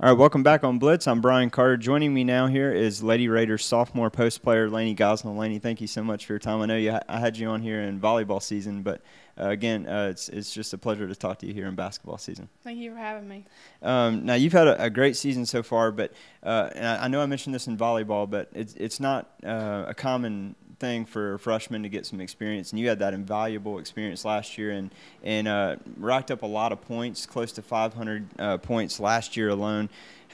All right, welcome back on Blitz. I'm Brian Carter. Joining me now here is Lady Raiders sophomore post player Lainey Gosnell. Lainey, thank you so much for your time. I know I had you on here in volleyball season, but again, it's just a pleasure to talk to you here in basketball season. Thank you for having me. Now, you've had a great season so far, but and I know I mentioned this in volleyball, but it's not a common thing for freshmen to get some experience, and you had that invaluable experience last year and racked up a lot of points, close to 500 points last year alone.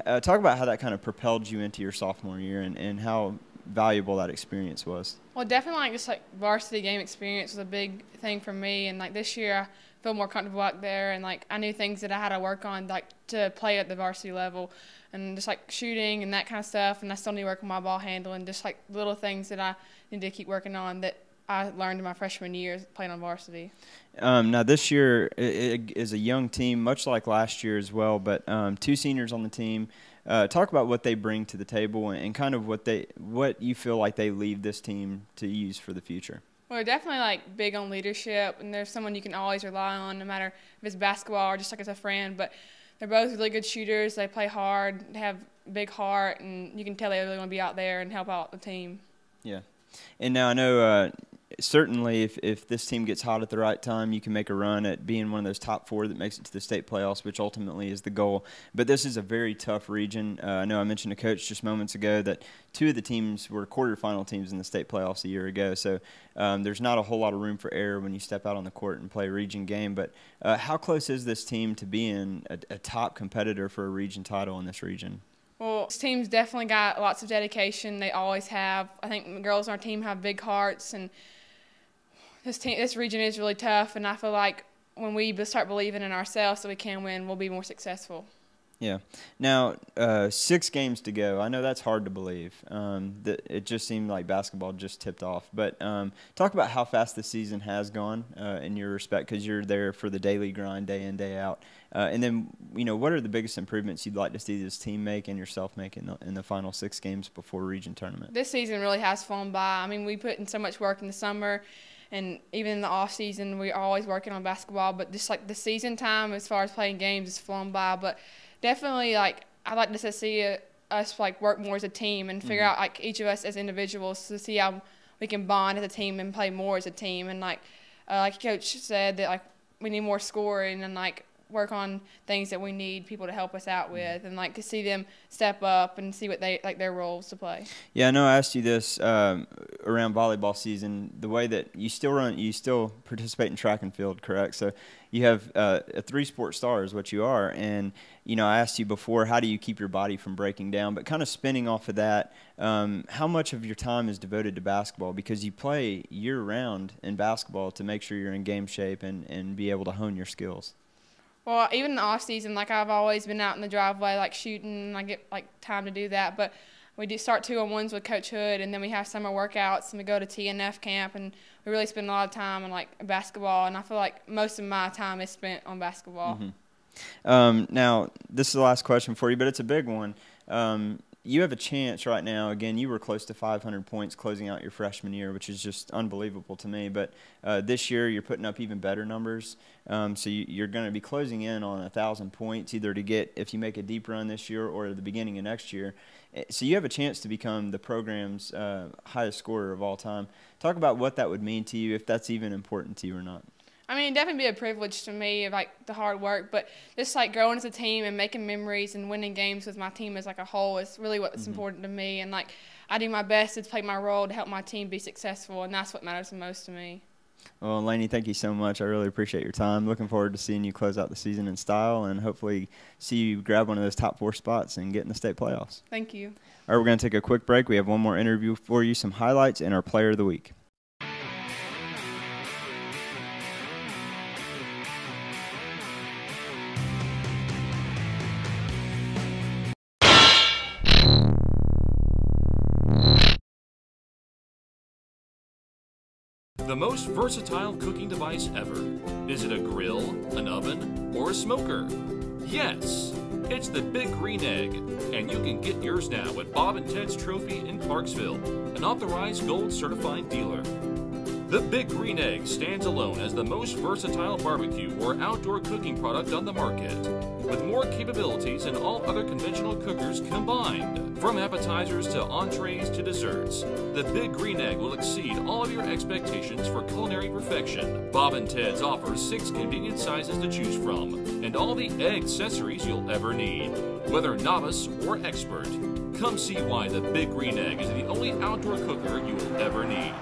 Talk about how that kind of propelled you into your sophomore year and how valuable that experience was. Well, definitely just varsity game experience was a big thing for me, and this year I feel more comfortable out there, and I knew things that I had to work on to play at the varsity level, and just shooting and that kind of stuff, and I still need to work on my ball handling, just little things that I need to keep working on that I learned in my freshman year playing on varsity. Now this year it is a young team, much like last year as well, but 2 seniors on the team. Talk about what they bring to the table and kind of what you feel like they leave this team to use for the future. Well, they're definitely big on leadership, and they're someone you can always rely on, no matter if it's basketball or just as a friend. But they're both really good shooters. They play hard, they have a big heart, and you can tell they really want to be out there and help out the team. Yeah. And now I know certainly if this team gets hot at the right time, you can make a run at being one of those top 4 that makes it to the state playoffs, which ultimately is the goal. But this is a very tough region. I know I mentioned to Coach just moments ago that 2 of the teams were quarterfinal teams in the state playoffs a year ago. So there's not a whole lot of room for error when you step out on the court and play a region game. But how close is this team to being a top competitor for a region title in this region? Well, this team's definitely got lots of dedication. They always have. I think the girls on our team have big hearts, and this region is really tough, and I feel like when we start believing in ourselves that we can win, we'll be more successful. Yeah. Now, 6 games to go. I know that's hard to believe. That it just seemed like basketball just tipped off. But talk about how fast the season has gone in your respect, because you're there for the daily grind, day in, day out. And then, what are the biggest improvements you'd like to see this team make and yourself make in the final 6 games before region tournament? This season really has flown by. I mean, we put in so much work in the summer, and even in the off season, we're always working on basketball. But just the season time, as far as playing games, has flown by. But definitely, I'd like to see us work more as a team and figure out each of us as individuals to see how we can bond as a team and play more as a team. And like Coach said, that we need more scoring and work on things that we need people to help us out with, and to see them step up and see what they their roles to play. Yeah, I know I asked you this around volleyball season, the way that you still participate in track and field, correct? So you have a 3-sport star is what you are, and I asked you before, how do you keep your body from breaking down? But kind of spinning off of that, how much of your time is devoted to basketball? Because you play year-round in basketball to make sure you're in game shape and be able to hone your skills. Well, even in the off season, I've always been out in the driveway, shooting, and I get time to do that. But we do start 2-on-1s with Coach Hood, and then we have summer workouts, and we go to TNF camp, and we really spend a lot of time on basketball. And I feel like most of my time is spent on basketball. Now, this is the last question for you, but it's a big one. You have a chance right now. Again, you were close to 500 points closing out your freshman year, which is just unbelievable to me. But this year, you're putting up even better numbers. So you're going to be closing in on 1,000 points, either to get, if you make a deep run this year or at the beginning of next year. So you have a chance to become the program's highest scorer of all time. Talk about what that would mean to you, if that's even important to you or not. I mean, it'd definitely be a privilege to me, the hard work, but just growing as a team and making memories and winning games with my team as a whole is really what's important to me. And I do my best to play my role to help my team be successful, and that's what matters the most to me. Well, Lainey, thank you so much. I really appreciate your time. Looking forward to seeing you close out the season in style, and hopefully see you grab one of those top 4 spots and get in the state playoffs. Thank you. All right, we're going to take a quick break. We have one more interview for you, some highlights, and our player of the week. The most versatile cooking device ever. Is it a grill, an oven, or a smoker? Yes, it's the Big Green Egg, and you can get yours now at Bob and Ted's Trophy in Clarksville, an authorized gold certified dealer. The Big Green Egg stands alone as the most versatile barbecue or outdoor cooking product on the market, with more capabilities than all other conventional cookers combined. From appetizers to entrees to desserts, the Big Green Egg will exceed all of your expectations for culinary perfection. Bob and Ted's offers 6 convenient sizes to choose from, and all the egg accessories you'll ever need. Whether novice or expert, come see why the Big Green Egg is the only outdoor cooker you will ever need.